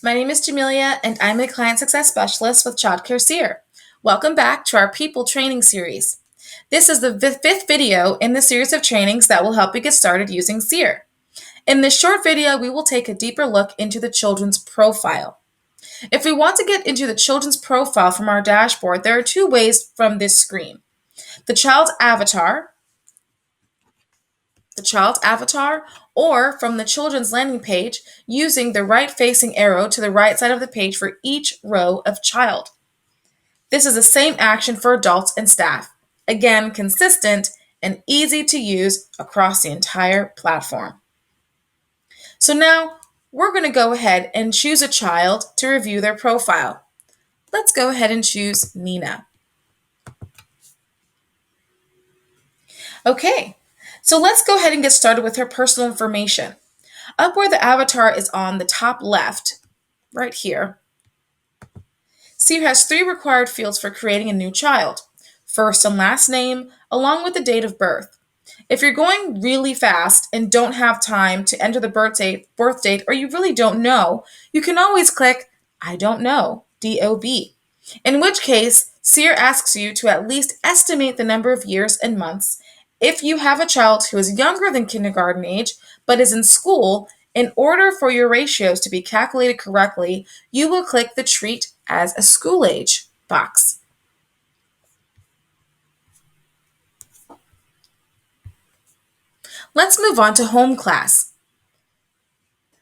My name is Jamelia, and I'm a Client Success Specialist with Childcare Seer. Welcome back to our People Training Series. This is the fifth video in the series of trainings that will help you get started using Seer. In this short video, we will take a deeper look into the children's profile. If we want to get into the children's profile from our dashboard, there are two ways from this screen. The child's avatar, or from the children's landing page using the right-facing arrow to the right side of the page for each row of child. This is the same action for adults and staff. Again, consistent and easy to use across the entire platform. So now we're going to go ahead and choose a child to review their profile. Let's go ahead and choose Nina. Okay, so let's go ahead and get started with her personal information. Up where the avatar is on the top left, right here, Seer has 3 required fields for creating a new child: first and last name, along with the date of birth. If you're going really fast and don't have time to enter the birth date, or you really don't know, you can always click I don't know, DOB. In which case, Seer asks you to at least estimate the number of years and months. If you have a child who is younger than kindergarten age but is in school, in order for your ratios to be calculated correctly, you will click the Treat as a School Age box. Let's move on to home class.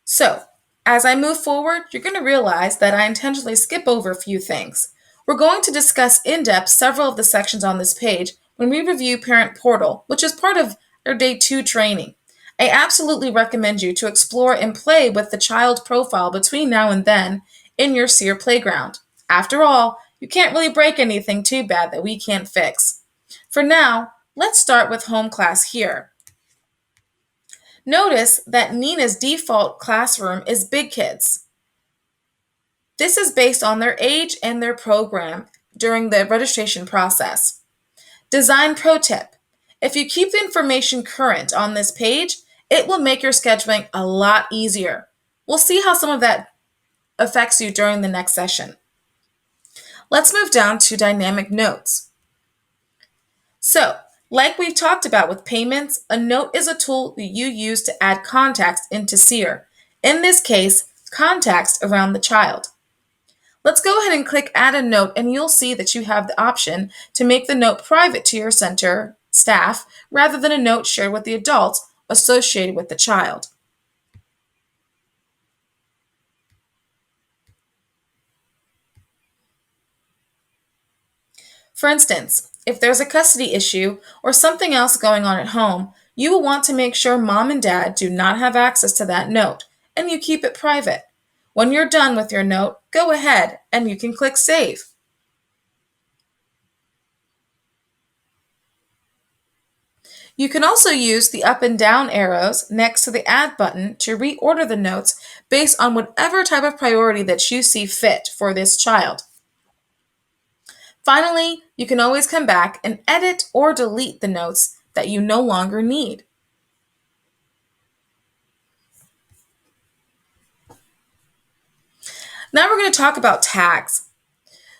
So, as I move forward, you're going to realize that I intentionally skip over a few things. We're going to discuss in depth several of the sections on this page when we review Parent Portal, which is part of our Day 2 training. I absolutely recommend you to explore and play with the child profile between now and then in your Seer playground. After all, you can't really break anything too bad that we can't fix. For now, let's start with home class here. Notice that Nina's default classroom is Big Kids. This is based on their age and their program during the registration process. Design pro tip: if you keep the information current on this page, it will make your scheduling a lot easier. We'll see how some of that affects you during the next session. Let's move down to dynamic notes. So, like we've talked about with payments, a note is a tool that you use to add context into Seer. In this case, context around the child. Let's go ahead and click Add a Note, and you'll see that you have the option to make the note private to your center staff rather than a note shared with the adults associated with the child. For instance, if there's a custody issue or something else going on at home, you will want to make sure mom and dad do not have access to that note, and you keep it private. When you're done with your note, go ahead and you can click Save. You can also use the up and down arrows next to the Add button to reorder the notes based on whatever type of priority that you see fit for this child. Finally, you can always come back and edit or delete the notes that you no longer need. Now we're going to talk about tags.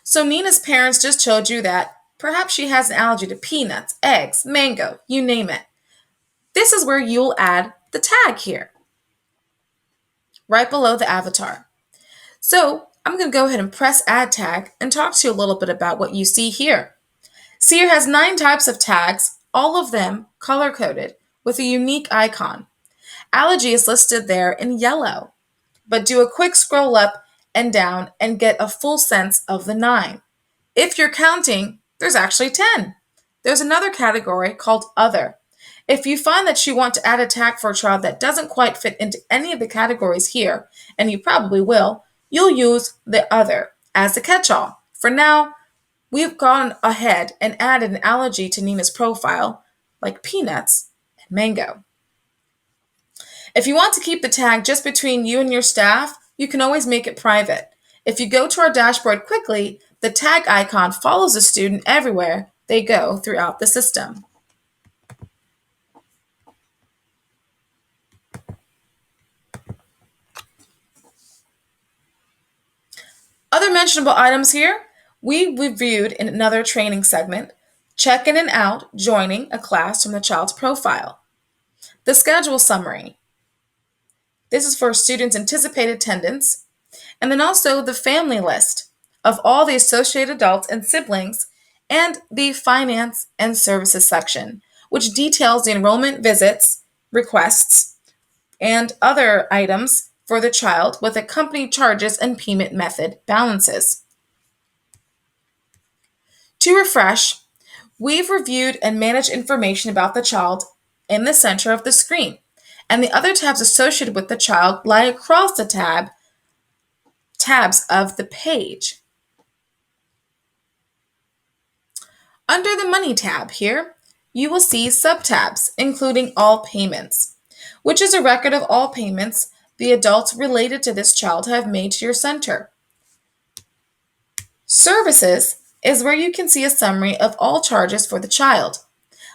So Nina's parents just showed you that perhaps she has an allergy to peanuts, eggs, mango, you name it. This is where you'll add the tag here, right below the avatar. So I'm going to go ahead and press Add Tag and talk to you a little bit about what you see here. Seer has 9 types of tags, all of them color-coded with a unique icon. Allergy is listed there in yellow, but do a quick scroll up and down and get a full sense of the 9. If you're counting, there's actually 10. There's another category called Other. If you find that you want to add a tag for a child that doesn't quite fit into any of the categories here, and you probably will, you'll use the Other as a catch-all. For now, we've gone ahead and added an allergy to Nina's profile, like peanuts and mango. If you want to keep the tag just between you and your staff, you can always make it private. If you go to our dashboard quickly, the tag icon follows the student everywhere they go throughout the system. Other mentionable items here we reviewed in another training segment: check in and out, joining a class from the child's profile. The schedule summary. This is for students' anticipated attendance. And then also the family list of all the associated adults and siblings, and the finance and services section, which details the enrollment visits, requests, and other items for the child with accompanied charges and payment method balances. To refresh, we've reviewed and managed information about the child in the center of the screen, and the other tabs associated with the child lie across the tabs of the page. Under the Money tab here, you will see subtabs, including All Payments, which is a record of all payments the adults related to this child have made to your center. Services is where you can see a summary of all charges for the child.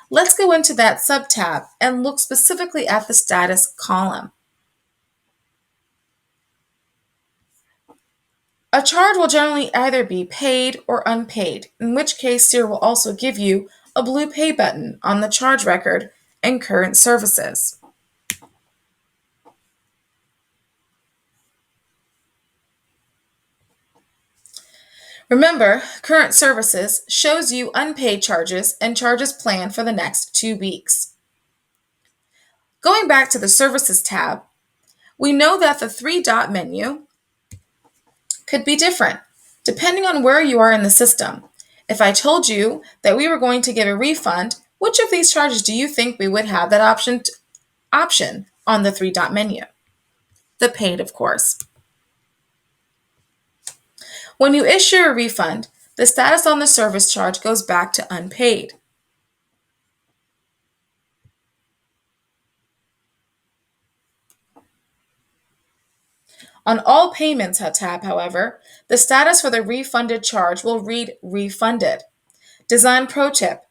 Let's go into that subtab and look specifically at the status column. A charge will generally either be paid or unpaid, in which case Seer will also give you a blue pay button on the charge record and current services. Remember, current services shows you unpaid charges and charges planned for the next 2 weeks. Going back to the Services tab, we know that the three-dot menu could be different depending on where you are in the system. If I told you that we were going to give a refund, which of these charges do you think we would have that option on the three-dot menu? The paid, of course. When you issue a refund, the status on the service charge goes back to unpaid. On All Payments tab, however, the status for the refunded charge will read Refunded. Design pro tip: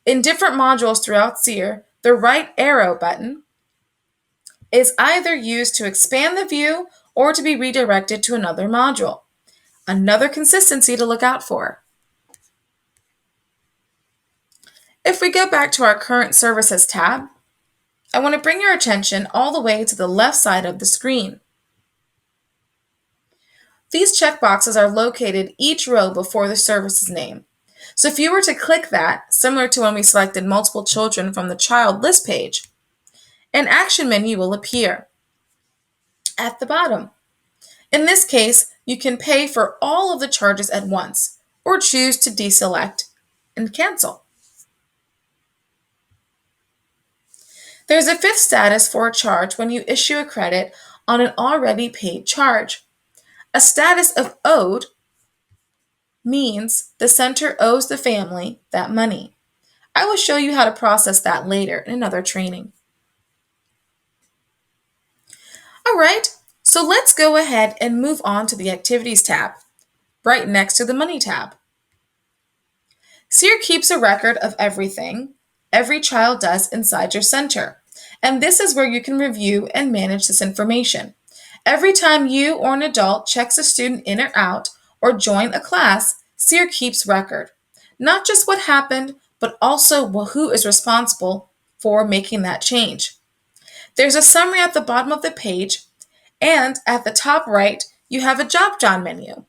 in different modules throughout Seer, the right arrow button is either used to expand the view or to be redirected to another module. Another consistency to look out for. If we go back to our Current Services tab, I want to bring your attention all the way to the left side of the screen. These checkboxes are located each row before the service's name. So if you were to click that, similar to when we selected multiple children from the child list page, an action menu will appear at the bottom. In this case, you can pay for all of the charges at once, or choose to deselect and cancel. There's a fifth status for a charge when you issue a credit on an already paid charge. A status of owed means the center owes the family that money. I will show you how to process that later in another training. All right, so let's go ahead and move on to the Activities tab, right next to the Money tab. Seer keeps a record of everything every child does inside your center, and this is where you can review and manage this information. Every time you or an adult checks a student in or out or join a class, Seer keeps record. Not just what happened, but also who is responsible for making that change. There's a summary at the bottom of the page, and at the top right, you have a drop-down menu.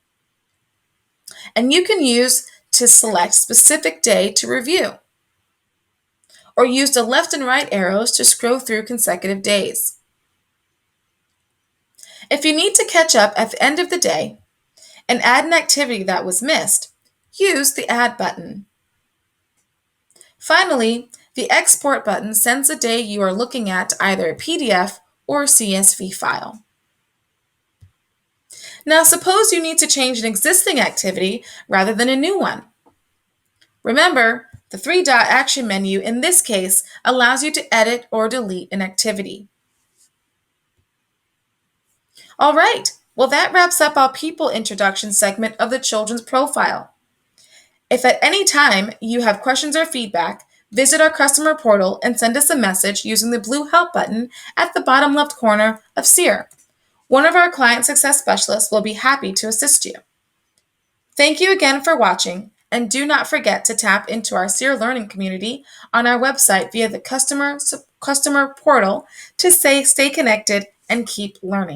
And you can use to select specific day to review, or use the left and right arrows to scroll through consecutive days. If you need to catch up at the end of the day and add an activity that was missed, use the Add button. Finally, the Export button sends the day you are looking at to either a PDF or CSV file. Now suppose you need to change an existing activity rather than a new one. Remember, the three-dot action menu in this case allows you to edit or delete an activity. All right, well that wraps up our people introduction segment of the children's profile. If at any time you have questions or feedback, visit our customer portal and send us a message using the blue help button at the bottom left corner of Seer. One of our client success specialists will be happy to assist you. Thank you again for watching, and do not forget to tap into our Seer Learning community on our website via the customer portal to stay connected and keep learning.